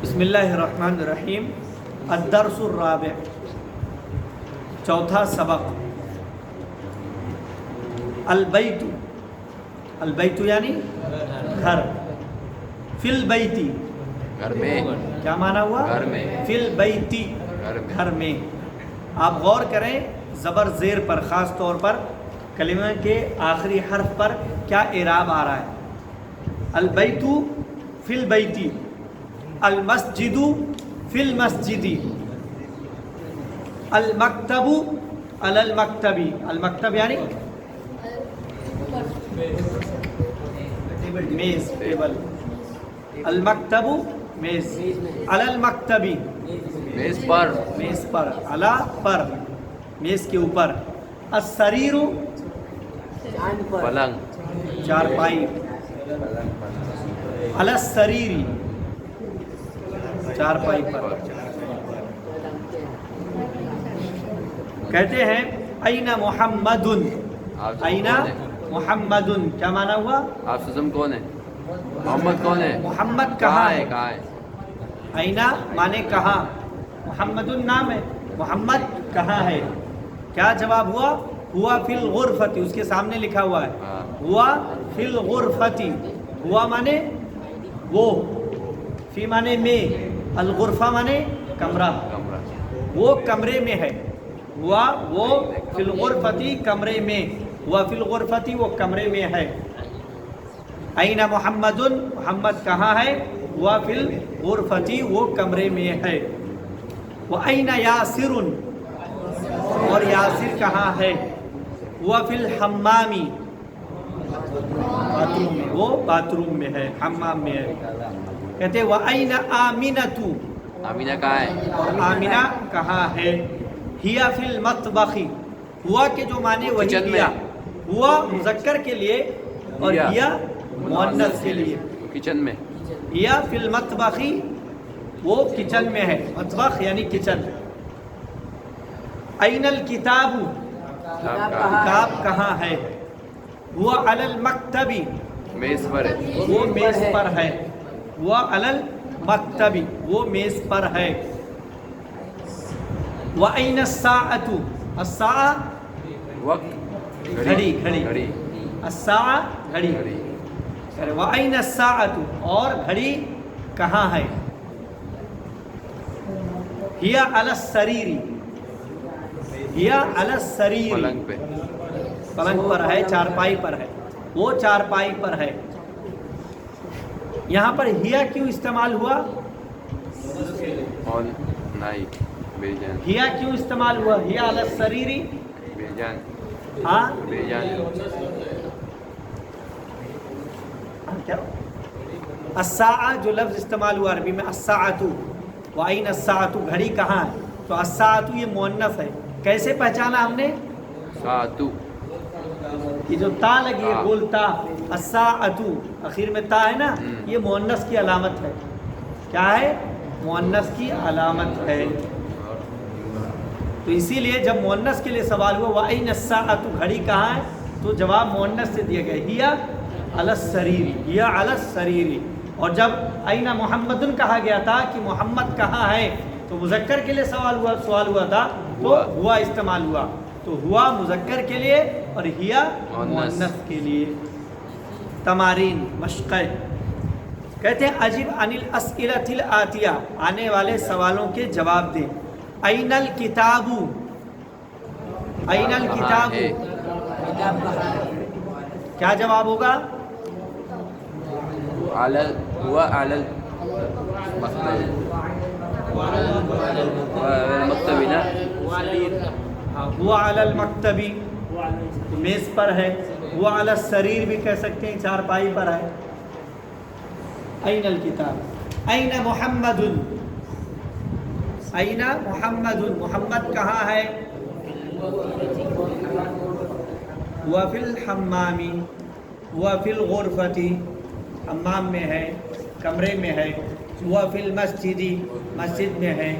بسم اللہ الرحمن الرحیم الدرس الرابع، چوتھا سبق۔ البیت، البیت یعنی گھر، فی البیتی گھر میں، کیا معنی ہوا؟ گھر میں، فی البیتی گھر میں۔ آپ غور کریں زبر زیر پر، خاص طور پر کلمہ کے آخری حرف پر کیا اعراب آ رہا ہے۔ البیت فی البیتی، المسجد فی المسجدی، المکتب علی المکتبی، المکتب یعنی میز، ٹیبل، المکتب میز، علی المکتبی میز پر، میز پر، علی پر، میز کے اوپر، السریر پلنگ، چارپائی، علی السریر چارپائی پر۔ کہتے ہیں این محمد، این محمد کیا معنی ہوا؟ آپ سزم کون ہے؟ محمد کون ہے؟ محمد کہاں ہے؟ کہاں ہے؟ اینا مانے کہاں، محمد نام ہے، محمد کہاں ہے؟ کیا جواب ہوا؟ ہوا فی الغرفتی، اس کے سامنے لکھا ہوا ہے ہوا فی الغرفتی۔ ہوا مانے وہ، فی مانے میں، الغرفہ مانے کمرہ، کمرہ، وہ کمرے میں ہے۔ ہوا وہ فی الغرفتی کمرے میں، ہوا فی الغرفتی وہ کمرے میں ہے۔ این محمد، محمد کہاں ہے؟ ہوا فی الغرفتی وہ کمرے میں ہے۔ وَأَيْنَ یاسر، اور یاسر کہاں ہے؟ ہوا فی الحمام، باتھ روم میں، وہ باتھ روم میں ہے، حمام میں ہے۔ کہتے ہیں وَأَيْنَ آمِنَةُ، آمینہ کہاں ہے؟ اور آمینہ کہاں ہے؟ ہیا فی المطبخ، ہوا کے جو معنی وہی کچن میں۔ ہیا، ہوا مذکر کے لیے اور ہیا ہیا مؤنث کے لیے۔ کچن میں، ہیا فی المطبخ وہ کچن میں ہے، مطبخ یعنی کچن۔ این الکتاب، کتاب کہاں ہے؟ ہوا علی المکتبی، میز پر ہے، وہ میز پر ہے، وہ علی المکتبی وہ میز پر ہے۔ وَأَيْنَ السَّاعَةُ، السَّاعَةُ وقت، گھڑی، گھڑی، گھڑی، السَّاعَةُ گھڑی۔ گھڑی، وَأَيْنَ السَّاعَةُ اور گھڑی کہاں ہے؟ ہیا علی السریر، ہیا علی السریر پلنگ پہ، پلنگ پر ہے، چارپائی پر ہے، وہ چارپائی پر ہے۔ یہاں پر ہیا کیوں استعمال ہوا؟ اور نہیں، بے جان، ہیا کیوں استعمال ہوا؟ ہیا علی السریر، بے جان، ہاں بے جان، کیا؟ الساعہ جو لفظ استعمال ہوا عربی میں، الساعۃ، وَأَيْنَ السَّاعَةُ گھڑی کہاں ہے؟ تو الساعۃ یہ مؤنث ہے، کیسے پہچانا ہم نے؟ ساتو، یہ جو تا لگی ہے گول تا، الساعۃ اخیر میں تا ہے نا، یہ مؤنث کی علامت ہے۔ کیا ہے؟ مؤنث کی علامت ہے۔ تو اسی لیے جب مؤنث کے لیے سوال ہوا وَأَيْنَ السَّاعَةُ گھڑی کہاں ہے، تو جواب مؤنث سے دیا گیا ہیا علی السریر، ہیا علی السریر۔ اور جب این محمد کہا گیا تھا کہ محمد کہاں ہے، تو مذکر کے لیے سوال ہوا تھا تو ہوا استعمال ہوا، تو ہوا مذکر کے لیے اور ہیا مؤنث کے لیے۔ تمارین، مشقیں۔ کہتے ہیں اجب عن الاسئلۃ الآتیہ، آنے والے سوالوں کے جواب دیں۔ این الکتاب، این الکتاب کیا جواب ہوگا؟ ہوا علی المکتب نا، ہوا علی المکتبی میز پر ہے، ہوا علی السریر بھی کہہ سکتے ہیں، چارپائی پر ہے۔ این الکتاب، این محمد، این محمد محمد کہاں ہے؟ ہوا فی الحمام، ہوا فی الغرفتی حمام میں ہے، کمرے میں ہے۔ ہوا فی المسجد مسجد میں ہے۔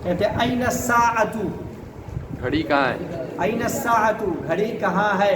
کہتے ہیں این الساعۃ گھڑی کہاں ہے؟ این الساعۃ گھڑی کہاں ہے؟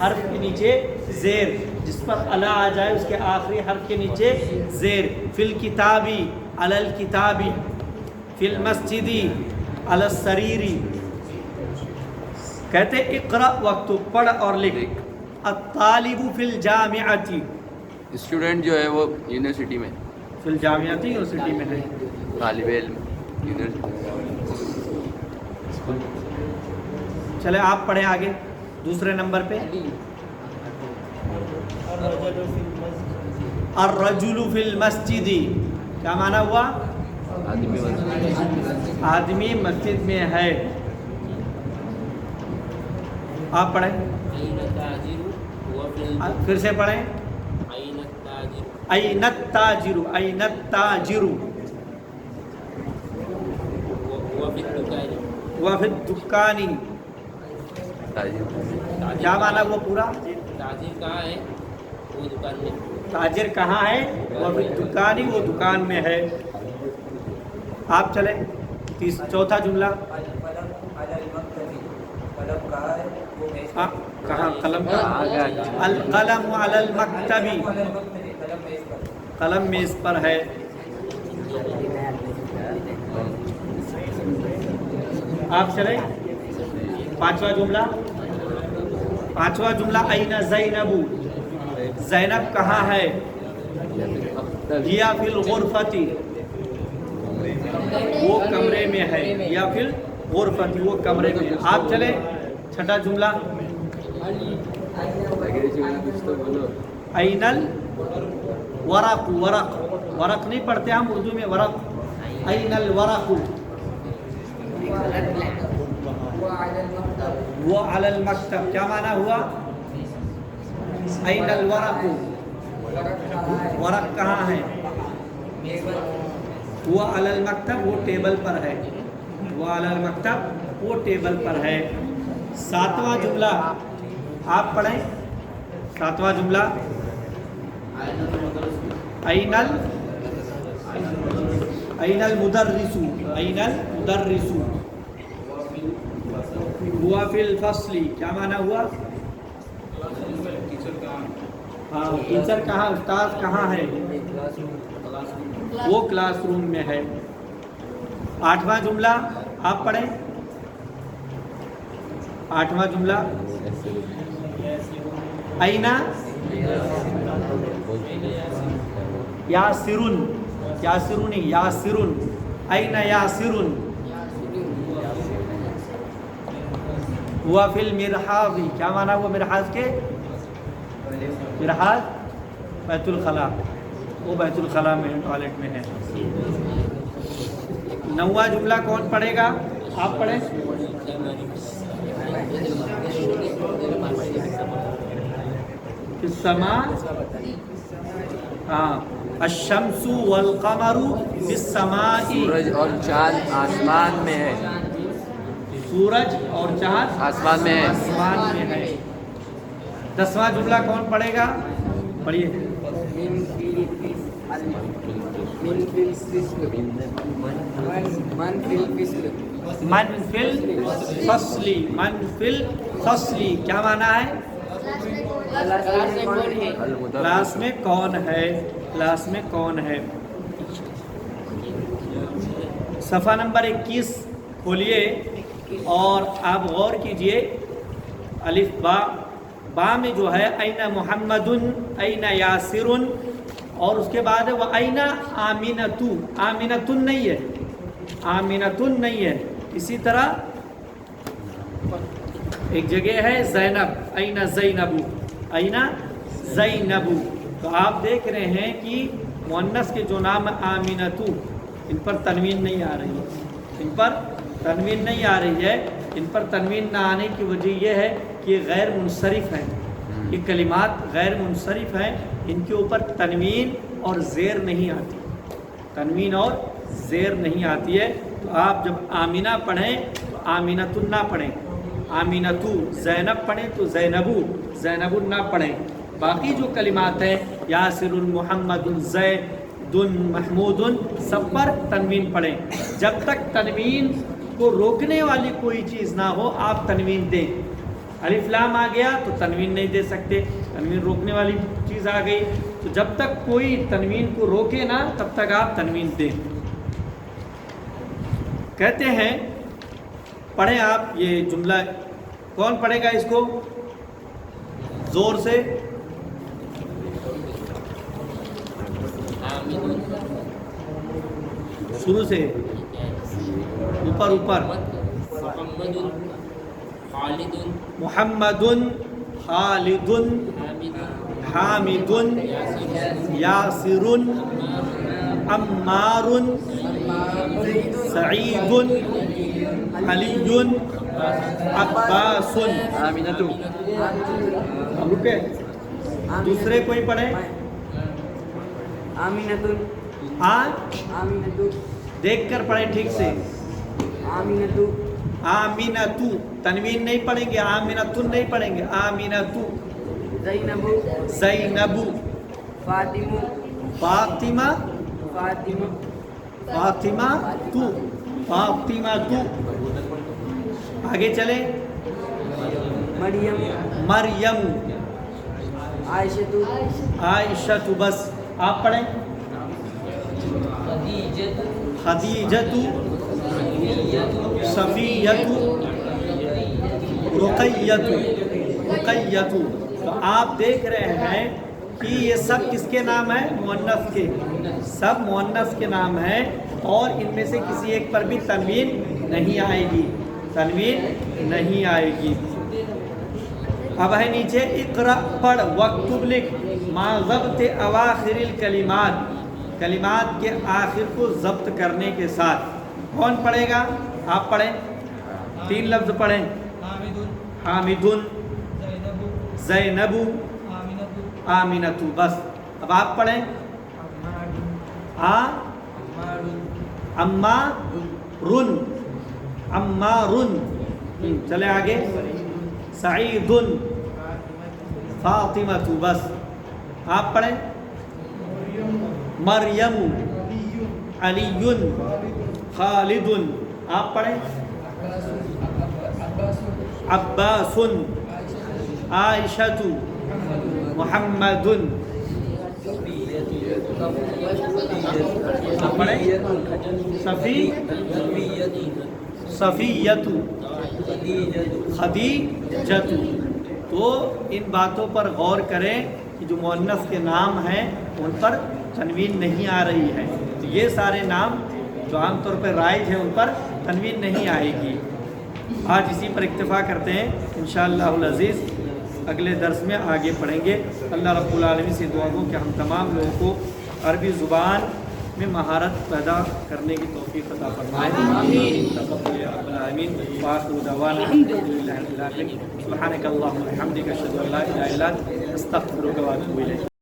حرف کے نیچے زیر، جس پر الا آ جائے اس کے آخری حرف کے نیچے زیر. فی الکتابی علی الکتابی، فی المسجدی علی السریری. کہتے اقرأ واکتب، پڑھ اور لکھ. الطالب فی الجامعتی، اسٹوڈنٹ جو ہے وہ یونیورسٹی میں، فی الجامعتی یونیورسٹی میں ہے. طالب علم یونیورسٹی. چلے آپ پڑھیں آگے دوسرے نمبر پہ. الرجل فی المسجد، کیا معنی ہوا؟ آدمی مسجد. آدمی مسجد میں ہے. آپ پڑھیں، پھر سے پڑھیں. این التاجر، این التاجر. وفی الدکان، کیا معنی وہ پورا؟ تاجر کہاں ہے؟ وہ دکان میں. تاجر کہاں ہے؟ وفی الدکان، وہ دکان میں ہے. آپ چلیں چوتھا جملہ. کہاں قلم؟ القلم علی المکتبی، قلم میز پر ہے. آپ چلیں پانچواں جملہ. پانچواں جملہ این زینب، زینب کہاں ہے؟ یا فی الغرفۃ، وہ کمرے میں ہے. یا فی الغرفۃ، وہ کمرے میں. آپ چلیں چھٹا جملہ. این الورق، ورق، ورق نہیں پڑھتے ہم اردو میں، ورق. این الورق، وہ علی المکتب، کیا معنی ہوا؟ این الورق، ورق کہاں ہے؟ وہ علی المکتب، وہ ٹیبل پر ہے. وہ علی المکتب، وہ ٹیبل پر ہے. ساتواں جملہ آپ پڑھیں. ساتواں جملہ این المدرس، این المدرس. ہوا فی الفصل، کیا معنی ہوا؟ ہاں، ٹیچر کہاں، استاد کہاں ہے؟ وہ کلاس روم میں ہے. آٹھواں جملہ آپ پڑھیں. آٹھواں جملہ این یاسرن، یاسرن نہیں یاسرن. این یاسرن. ہوا فی المرحاض، کیا معنی ہوا مرحاض کے؟ مرحاض بیت الخلاء، وہ بیت الخلاء میں ٹوائلٹ میں ہے. نواں جملہ کون پڑھے گا؟ آپ پڑھیں. السماء، ہاں، الشمس والقمر فی السماء، سورج اور چاند آسمان میں ہے. سورج اور چاند آسمان میں ہے. آسمان میں ہے. دسواں جملہ کون پڑھے گا؟ پڑھیے. من فی الفصل، من فی الفصل، کیا معنی ہے؟ کلاس میں کون ہے؟ کلاس میں کون ہے؟ صفحہ نمبر 21 کھولیے اور آپ غور کیجئے. الف با، با میں جو ہے این محمد، این یاسر، اور اس کے بعد وہ این آمینۃ. آمینۃ نہیں ہے، آمینۃ نہیں ہے. اسی طرح ایک جگہ ہے زینب، این زینب، این زینب. تو آپ دیکھ رہے ہیں کہ مؤنث کے جو نام آمینۃ، ان پر تنوین نہیں آ رہی ہے. ان پر تنوین نہیں آ رہی ہے. ان پر تنوین نہ آنے کی وجہ یہ ہے کہ یہ غیر منصرف ہیں. یہ کلمات غیر منصرف ہیں، ان کے اوپر تنوین اور زیر نہیں آتی. تنوین اور زیر نہیں آتی ہے. تو آپ جب آمینہ پڑھیں تو آمینۃ نہ پڑھیں، آمینۃ. زینب پڑھیں تو زینبو، زینب نہ پڑھیں. باقی جو کلمات ہیں یاسر، محمد، زید، محمود، سب پر تنوین پڑھیں. جب تک تنوین کو روکنے والی کوئی چیز نہ ہو آپ تنوین دیں. الف لام آ گیا تو تنوین نہیں دے سکتے، تنوین روکنے والی چیز آ گئی، تو جب تک کوئی تنوین کو روکے نا تب تک آپ تنوین دیں۔ کہتے ہیں پڑھیں آپ یہ جملہ، کون پڑھے گا اس کو زور سے؟ شروع سے اوپر اوپر۔ محمد خالد محمد خالد حامد یاسر عمار سعید علی عباس۔ آمینۃ۔ اب رکے، دوسرے کوئی پڑھے؟ آمینۃ آمینۃ دیکھ کر پڑھیں ٹھیک سے۔ آمینۃ آمینۃ، تنوین نہیں پڑھیں گے، آمینۃ نہیں پڑھیں گے، آمینۃ۔ زینب زینب فاطمہ فاطمہ فاطمہ فاطمہ تو فاطمہ تو۔ آگے چلیں، مریم مریم عائشۃ عائشہ تو، بس آپ پڑھیں۔ خدیجۃ صفیۃ رقیۃ رقیۃ۔ تو آپ دیکھ رہے ہیں کہ یہ سب کس کے نام ہیں؟ مؤنث کے، سب مؤنث کے نام ہیں، اور ان میں سے کسی ایک پر بھی تنوین نہیں آئے گی، تنوین نہیں آئے گی۔ اب ہے نیچے اقرأ پڑھ واکتب لکھ ما ضبط اواخر الکلمات، کلمات کے آخر کو ضبط کرنے کے ساتھ۔ کون پڑھے گا؟ آپ پڑھیں، 3 لفظ پڑھیں۔ حامد زینب آمینۃ، بس اب آپ پڑھیں۔ عمار عمار، چلے آگے۔ سعید فاطمہ، بس آپ پڑھیں۔ مریم علی خالد، آپ پڑھیں۔ عباس عائشۃ محمد، آپ پڑھیں۔ صفیۃ خدیجۃ۔ تو ان باتوں پر غور کریں کہ جو مؤنث کے نام ہیں ان پر تنوین نہیں آ رہی ہے، تو یہ سارے نام جو عام طور پر رائج ہیں ان پر تنوین نہیں آئے گی۔ آج اسی پر اکتفا کرتے ہیں، انشاءاللہ العزیز اگلے درس میں آگے پڑھیں گے۔ اللہ رب العالمین سے دعا ہوں کہ ہم تمام لوگوں کو عربی زبان میں مہارت پیدا کرنے کی توفیق عطا فرمائے۔ تقبل یا رب العالمین۔ وآخر دعوانا الحمدللہ رب العالمین۔ سبحانک اللہم و بحمدک، اشہد ان لا الہ الا انت، استغفرک و اتوب الیک۔